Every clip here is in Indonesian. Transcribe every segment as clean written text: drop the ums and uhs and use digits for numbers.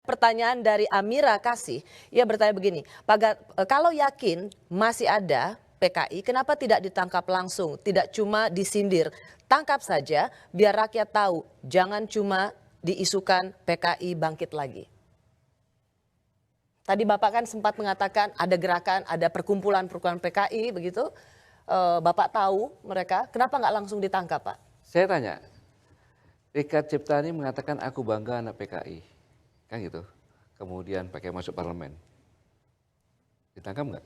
Pertanyaan dari Amira Kasih, ia bertanya begini, kalau yakin masih ada PKI, kenapa tidak ditangkap langsung, tidak cuma disindir, tangkap saja biar rakyat tahu, jangan cuma diisukan PKI bangkit lagi. Tadi Bapak kan sempat mengatakan ada gerakan, ada perkumpulan-perkumpulan PKI begitu, Bapak tahu mereka, kenapa nggak langsung ditangkap Pak? Saya tanya, Richard Ciptani mengatakan aku bangga anak PKI. Kan gitu. Kemudian pakai masuk parlemen. Ditangkap nggak?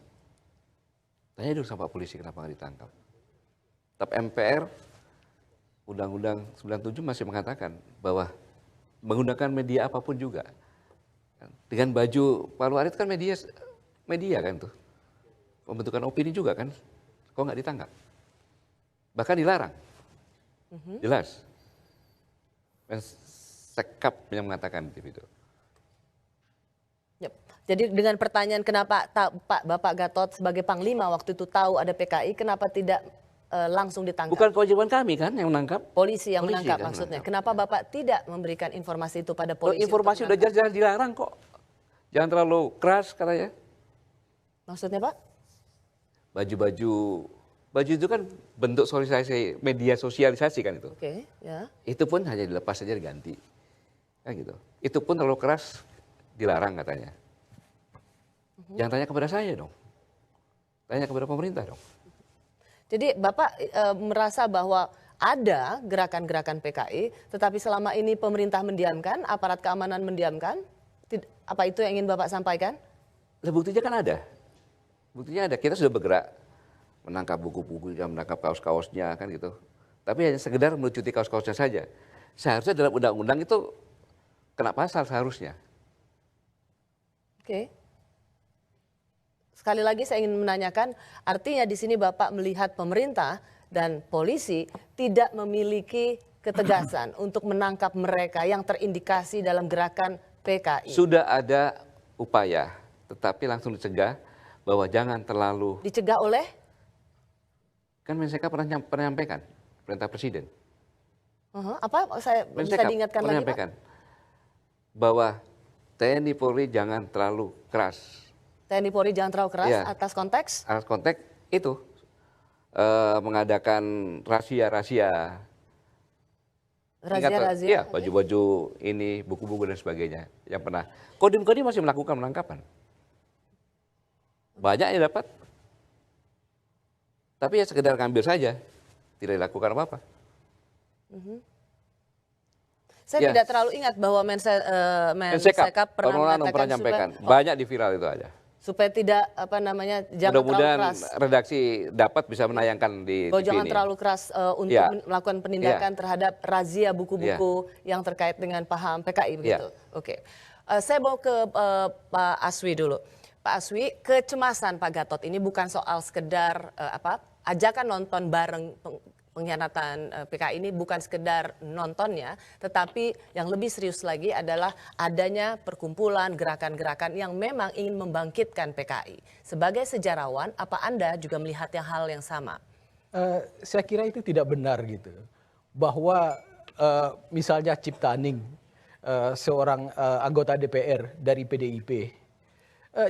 Tanya dulu sama polisi kenapa nggak ditangkap. Tapi MPR, Undang-Undang 97 masih mengatakan bahwa menggunakan media apapun juga. Dengan baju Pak Luarit kan media kan tuh. Pembentukan opini juga kan. Kok nggak ditangkap? Bahkan dilarang. Jelas. Sekap yang mengatakan itu. Jadi dengan pertanyaan kenapa Bapak Gatot sebagai Panglima waktu itu tahu ada PKI, kenapa tidak langsung ditangkap? Bukan kewajiban kami kan yang menangkap. Polisi yang menangkap kan maksudnya. Kenapa Bapak tidak memberikan informasi itu pada polisi? Informasi udah jelas dilarang kok. Jangan terlalu keras katanya. Maksudnya Pak? Baju itu kan bentuk sosialisasi, media sosialisasi kan itu. Oke, ya. Itu pun hanya dilepas saja diganti. Kan gitu. Itu pun terlalu keras dilarang katanya. Jangan tanya kepada saya dong. Tanya kepada pemerintah dong. Jadi Bapak merasa bahwa ada gerakan-gerakan PKI, tetapi selama ini pemerintah mendiamkan, aparat keamanan mendiamkan? Apa itu yang ingin Bapak sampaikan? Lah buktinya kan ada. Buktinya ada. Kita sudah bergerak menangkap buku-bukunya, menangkap kaos-kaosnya kan gitu. Tapi hanya sekedar melucuti kaos-kaosnya saja. Seharusnya dalam undang-undang itu kena pasal seharusnya. Oke. Sekali lagi saya ingin menanyakan, artinya di sini Bapak melihat pemerintah dan polisi tidak memiliki ketegasan untuk menangkap mereka yang terindikasi dalam gerakan PKI. Sudah ada upaya, tetapi langsung dicegah bahwa jangan terlalu. Dicegah oleh? Kan Mensekap pernah menyampaikan, perintah Presiden. Apa saya bisa diingatkan lagi Pak? Bahwa TNI Polri jangan terlalu keras. TNI Polri jangan terlalu keras ya, atas konteks? Atas konteks itu mengadakan rahasia-rahasia. Razia-razia? Iya, baju-baju ini, buku-buku dan sebagainya. Yang pernah. Kodim-kodim masih melakukan penangkapan. Banyak yang dapat. Tapi ya sekedar ngambil saja. Tidak dilakukan apa-apa. Saya tidak terlalu ingat bahwa Mensekap pernah menyampaikan. Banyak di viral itu aja. Supaya tidak jangan terlalu keras. Mudah-mudahan redaksi dapat bisa menayangkan di TV jangan ini. terlalu keras untuk melakukan penindakan terhadap razia buku-buku yang terkait dengan paham PKI begitu. Oke. Saya mau ke Pak Aswi dulu. Pak Aswi, kecemasan Pak Gatot ini bukan soal sekedar ajakan nonton bareng pengkhianatan PKI ini bukan sekedar nontonnya, tetapi yang lebih serius lagi adalah adanya perkumpulan, gerakan-gerakan yang memang ingin membangkitkan PKI. Sebagai sejarawan, apa Anda juga melihat hal yang sama? Saya kira itu tidak benar gitu. Bahwa misalnya Ciptaning, seorang anggota DPR dari PDIP,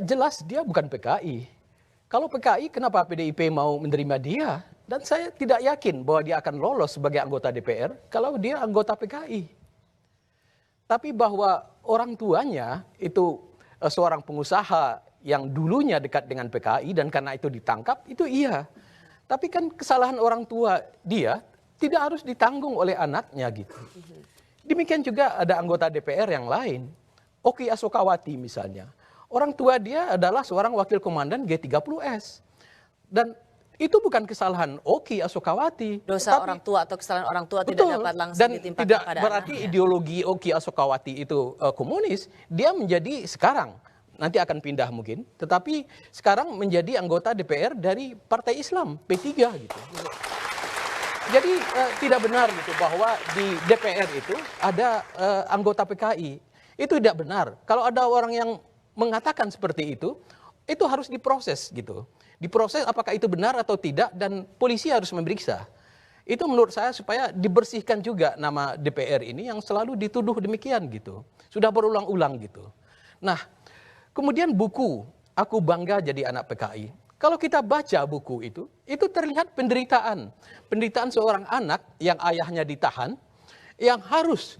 jelas dia bukan PKI. Kalau PKI, kenapa PDIP mau menerima dia? Dan saya tidak yakin bahwa dia akan lolos sebagai anggota DPR kalau dia anggota PKI. Tapi bahwa orang tuanya itu seorang pengusaha yang dulunya dekat dengan PKI dan karena itu ditangkap, itu iya. Tapi kan kesalahan orang tua dia tidak harus ditanggung oleh anaknya gitu. Demikian juga ada anggota DPR yang lain. Oki Asokawati misalnya. Orang tua dia adalah seorang wakil komandan G30S. Dan itu bukan kesalahan Oki Asokawati. Dosa orang tua atau kesalahan orang tua tidak dapat langsung ditimpakan pada anaknya. Dan tidak berarti ideologi Oki Asokawati itu komunis. Dia menjadi sekarang, nanti akan pindah mungkin. Tetapi sekarang menjadi anggota DPR dari Partai Islam, P3 gitu. Jadi tidak benar gitu bahwa di DPR itu ada anggota PKI. Itu tidak benar. Kalau ada orang yang mengatakan seperti itu harus diproses gitu. Diproses apakah itu benar atau tidak dan polisi harus memeriksa. Itu menurut saya supaya dibersihkan juga nama DPR ini yang selalu dituduh demikian gitu. Sudah berulang-ulang gitu. Nah, kemudian buku Aku Bangga Jadi Anak PKI. Kalau kita baca buku itu terlihat penderitaan. Penderitaan seorang anak yang ayahnya ditahan, yang harus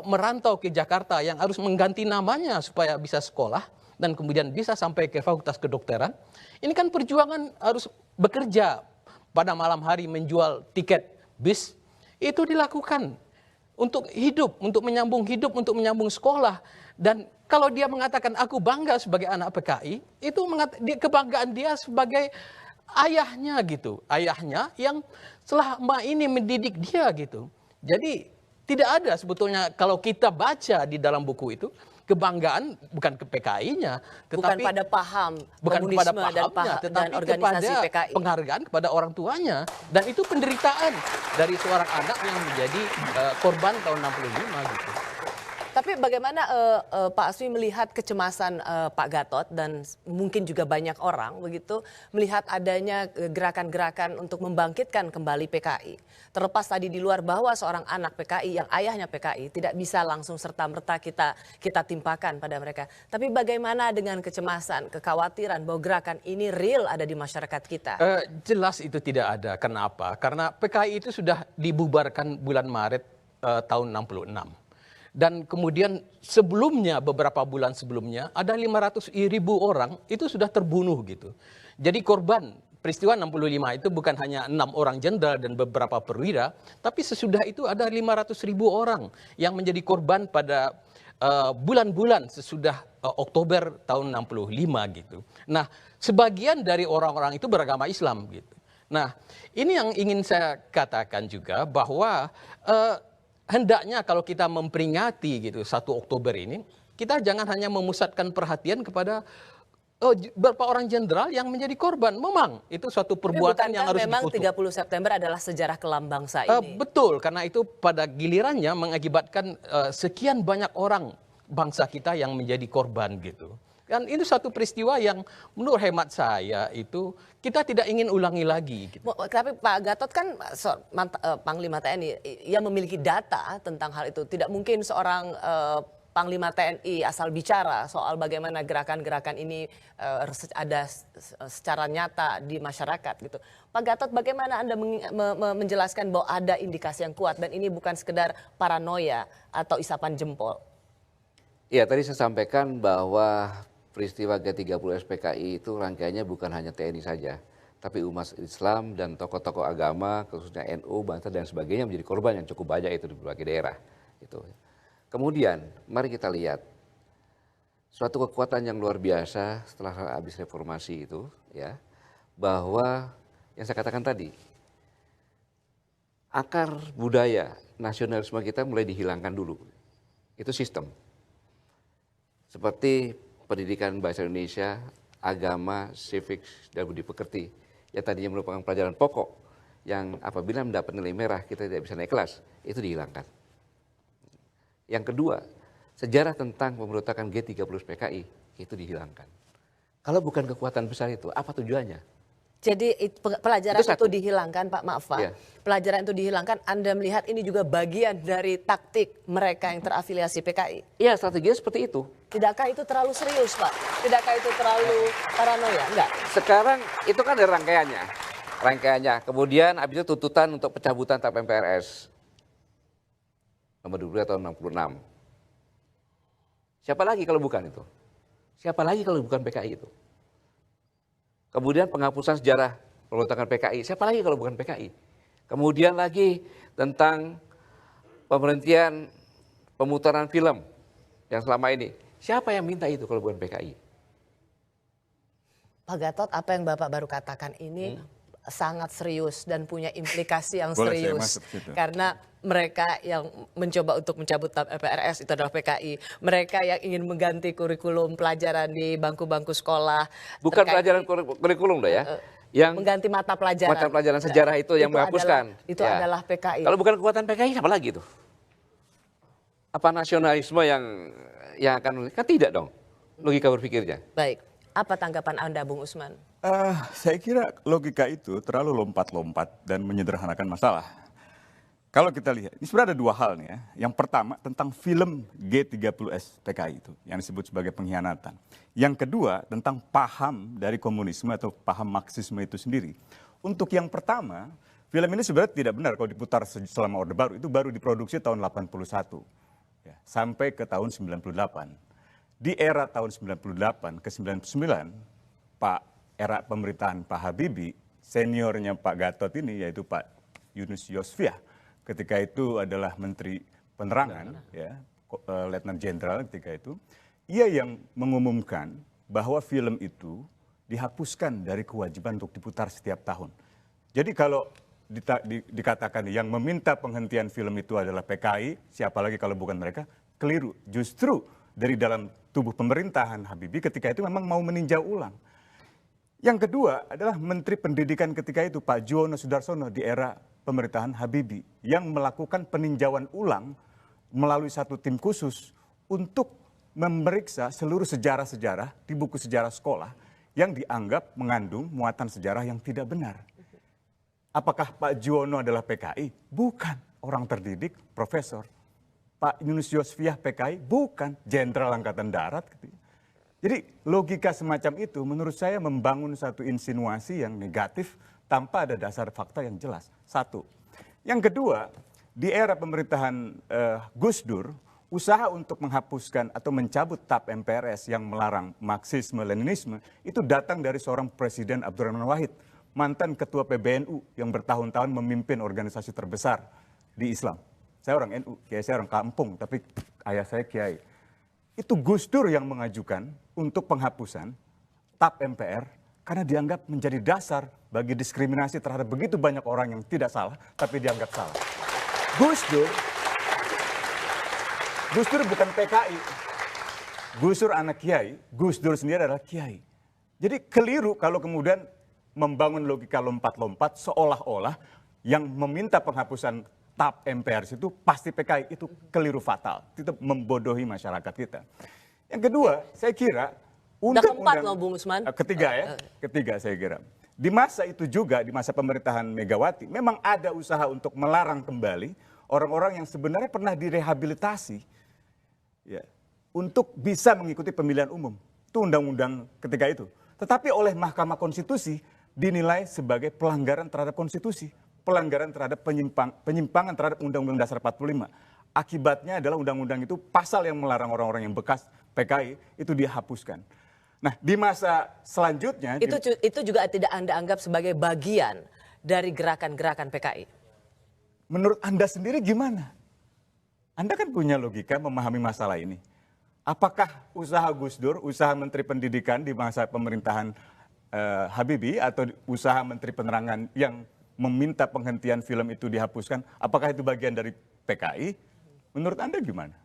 merantau ke Jakarta, yang harus mengganti namanya supaya bisa sekolah, dan kemudian bisa sampai ke Fakultas Kedokteran. Ini kan perjuangan harus bekerja pada malam hari menjual tiket bis. Itu dilakukan untuk hidup, untuk menyambung sekolah. Dan kalau dia mengatakan aku bangga sebagai anak PKI, itu kebanggaan dia sebagai ayahnya gitu. Ayahnya yang selama ini mendidik dia gitu. Jadi tidak ada sebetulnya kalau kita baca di dalam buku itu, kebanggaan bukan ke PKI-nya, bukan pada paham bukan kepada pahamnya, dan tetapi organisasi kepada PKI. penghargaan kepada orang tuanya. Dan itu penderitaan dari seorang anak yang menjadi korban tahun 65 gitu. Tapi bagaimana Pak Aswi melihat kecemasan Pak Gatot dan mungkin juga banyak orang begitu melihat adanya gerakan-gerakan untuk membangkitkan kembali PKI. Terlepas tadi di luar bahwa seorang anak PKI yang ayahnya PKI tidak bisa langsung serta-merta kita timpakan pada mereka. Tapi bagaimana dengan kecemasan, kekhawatiran bahwa gerakan ini real ada di masyarakat kita? Jelas itu tidak ada. Kenapa? Karena PKI itu sudah dibubarkan bulan Maret tahun 66. Dan kemudian sebelumnya, beberapa bulan sebelumnya, ada 500.000 orang itu sudah terbunuh gitu. Jadi korban peristiwa 65 itu bukan hanya 6 orang jenderal dan beberapa perwira, tapi sesudah itu ada 500.000 orang yang menjadi korban pada bulan-bulan sesudah Oktober tahun 65 gitu. Nah, sebagian dari orang-orang itu beragama Islam gitu. Nah, ini yang ingin saya katakan juga bahwa hendaknya kalau kita memperingati gitu 1 Oktober ini, kita jangan hanya memusatkan perhatian kepada beberapa orang jenderal yang menjadi korban. Memang itu suatu perbuatan yang harus memang dikutuk. 30 September adalah sejarah kelam bangsa ini. Betul, karena itu pada gilirannya mengakibatkan sekian banyak orang bangsa kita yang menjadi korban gitu. Dan itu satu peristiwa yang menurut hemat saya itu kita tidak ingin ulangi lagi. Gitu. Tapi Pak Gatot kan Panglima TNI, ia memiliki data tentang hal itu. Tidak mungkin seorang Panglima TNI asal bicara soal bagaimana gerakan-gerakan ini ada secara nyata di masyarakat gitu. Pak Gatot, bagaimana Anda menjelaskan bahwa ada indikasi yang kuat dan ini bukan sekedar paranoia atau isapan jempol? Ya, tadi saya sampaikan bahwa peristiwa G30 SPKI itu rangkaiannya bukan hanya TNI saja, tapi umat Islam dan tokoh-tokoh agama, khususnya NU, bangsa dan sebagainya menjadi korban yang cukup banyak itu di berbagai daerah. Gitu. Kemudian, mari kita lihat suatu kekuatan yang luar biasa setelah habis reformasi itu, ya, bahwa yang saya katakan tadi, akar budaya nasionalisme kita mulai dihilangkan dulu. Itu sistem. Seperti pendidikan bahasa Indonesia, agama, civic, dan budi pekerti. Ya tadinya merupakan pelajaran pokok yang apabila mendapat nilai merah kita tidak bisa naik kelas, itu dihilangkan. Yang kedua, sejarah tentang pemberontakan G30 PKI itu dihilangkan. Kalau bukan kekuatan besar itu, apa tujuannya? Jadi pelajaran itu dihilangkan, Pak, maaf Pak. Ya. Pelajaran itu dihilangkan, Anda melihat ini juga bagian dari taktik mereka yang terafiliasi PKI? Iya, strateginya seperti itu. Tidakkah itu terlalu serius, Pak? Tidakkah itu terlalu paranoia? Enggak. Sekarang itu kan ada rangkaiannya. Kemudian habis itu tuntutan untuk pencabutan TAP MPRS. Nomor 22 tahun 66. Siapa lagi kalau bukan itu? Siapa lagi kalau bukan PKI itu? Kemudian penghapusan sejarah pemberontakan PKI. Siapa lagi kalau bukan PKI? Kemudian lagi tentang pemberhentian pemutaran film yang selama ini. Siapa yang minta itu kalau bukan PKI? Pak Gatot, apa yang Bapak baru katakan ini sangat serius dan punya implikasi yang Boleh serius. saya masuk situ? Karena mereka yang mencoba untuk mencabut TAP MPRS itu adalah PKI. Mereka yang ingin mengganti kurikulum pelajaran di bangku-bangku sekolah. Bukan pelajaran kurikulum loh ya. Yang mengganti mata pelajaran. Mata pelajaran sejarah itu yang menghapuskan. Itu adalah PKI. Kalau bukan kekuatan PKI siapa lagi itu? Apa nasionalisme yang akan, kan tidak dong logika berpikirnya. Baik, apa tanggapan Anda Bung Usman? Saya kira logika itu terlalu lompat-lompat dan menyederhanakan masalah. Kalau kita lihat, ini sebenarnya ada dua hal nih ya. Yang pertama tentang film G30S PKI itu, yang disebut sebagai pengkhianatan. Yang kedua tentang paham dari komunisme atau paham Marxisme itu sendiri. Untuk yang pertama, film ini sebenarnya tidak benar kalau diputar selama Orde Baru. Itu baru diproduksi tahun 81 ya, sampai ke tahun 98. Di era tahun 98 ke 99, era pemerintahan Pak Habibie, seniornya Pak Gatot ini yaitu Pak Yunus Yosfiah, ketika itu adalah Menteri Penerangan, ya, Letnan Jenderal ketika itu, ia yang mengumumkan bahwa film itu dihapuskan dari kewajiban untuk diputar setiap tahun. Jadi kalau dikatakan yang meminta penghentian film itu adalah PKI, siapa lagi kalau bukan mereka, keliru. Justru dari dalam tubuh pemerintahan Habibie ketika itu memang mau meninjau ulang. Yang kedua adalah Menteri Pendidikan ketika itu, Pak Juwono Sudarsono di era pemerintahan Habibie yang melakukan peninjauan ulang melalui satu tim khusus untuk memeriksa seluruh sejarah-sejarah di buku sejarah sekolah yang dianggap mengandung muatan sejarah yang tidak benar. Apakah Pak Juwono adalah PKI? Bukan. Orang terdidik, profesor. Pak Yunus Yosfiah PKI? Bukan. Jenderal Angkatan Darat. Jadi logika semacam itu menurut saya membangun satu insinuasi yang negatif tanpa ada dasar fakta yang jelas. Satu. Yang kedua, di era pemerintahan Gus Dur, usaha untuk menghapuskan atau mencabut TAP MPRS yang melarang Marxisme-Leninisme itu datang dari seorang Presiden Abdurrahman Wahid, mantan ketua PBNU yang bertahun-tahun memimpin organisasi terbesar di Islam. Saya orang NU, kiai saya orang kampung, tapi ayah saya kiai. Itu Gus Dur yang mengajukan untuk penghapusan TAP MPR karena dianggap menjadi dasar bagi diskriminasi terhadap begitu banyak orang yang tidak salah, tapi dianggap salah. Gus Dur bukan PKI. Gus Dur anak kiai, Gus Dur sendiri adalah kiai. Jadi keliru kalau kemudian membangun logika lompat-lompat seolah-olah yang meminta penghapusan TAP MPR itu pasti PKI, itu keliru fatal. Itu membodohi masyarakat kita. Yang kedua, saya kira ketiga saya kira. Di masa itu juga, di masa pemerintahan Megawati, memang ada usaha untuk melarang kembali orang-orang yang sebenarnya pernah direhabilitasi ya, untuk bisa mengikuti pemilihan umum. Itu undang-undang ketika itu. Tetapi oleh Mahkamah Konstitusi dinilai sebagai pelanggaran terhadap konstitusi. Pelanggaran terhadap penyimpangan terhadap Undang-Undang Dasar 45. Akibatnya adalah undang-undang itu pasal yang melarang orang-orang yang bekas PKI itu dihapuskan. Nah, di masa selanjutnya itu juga tidak Anda anggap sebagai bagian dari gerakan-gerakan PKI. Menurut Anda sendiri gimana? Anda kan punya logika memahami masalah ini. Apakah usaha Gus Dur, usaha Menteri Pendidikan di masa pemerintahan Habibie atau usaha Menteri Penerangan yang meminta penghentian film itu dihapuskan, apakah itu bagian dari PKI? Menurut Anda gimana?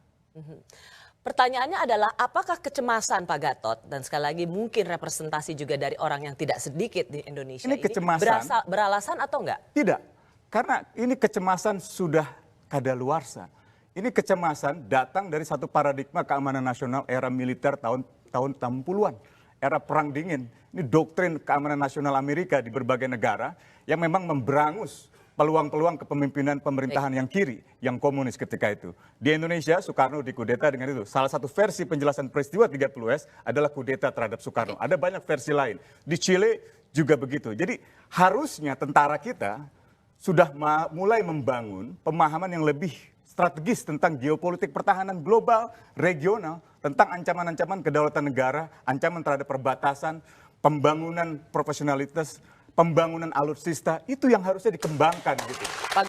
Pertanyaannya adalah apakah kecemasan Pak Gatot dan sekali lagi mungkin representasi juga dari orang yang tidak sedikit di Indonesia ini beralasan atau enggak? Tidak, karena ini kecemasan sudah kadaluarsa. Ini kecemasan datang dari satu paradigma keamanan nasional era militer tahun 60-an. Era Perang Dingin. Ini doktrin keamanan nasional Amerika di berbagai negara yang memang memberangus peluang-peluang kepemimpinan pemerintahan yang kiri, yang komunis ketika itu. Di Indonesia, Soekarno dikudeta dengan itu. Salah satu versi penjelasan peristiwa 30S adalah kudeta terhadap Soekarno. Ada banyak versi lain. Di Chile juga begitu. Jadi harusnya tentara kita sudah mulai membangun pemahaman yang lebih strategis tentang geopolitik pertahanan global, regional, tentang ancaman-ancaman kedaulatan negara, ancaman terhadap perbatasan, pembangunan profesionalitas, pembangunan alutsista, itu yang harusnya dikembangkan gitu.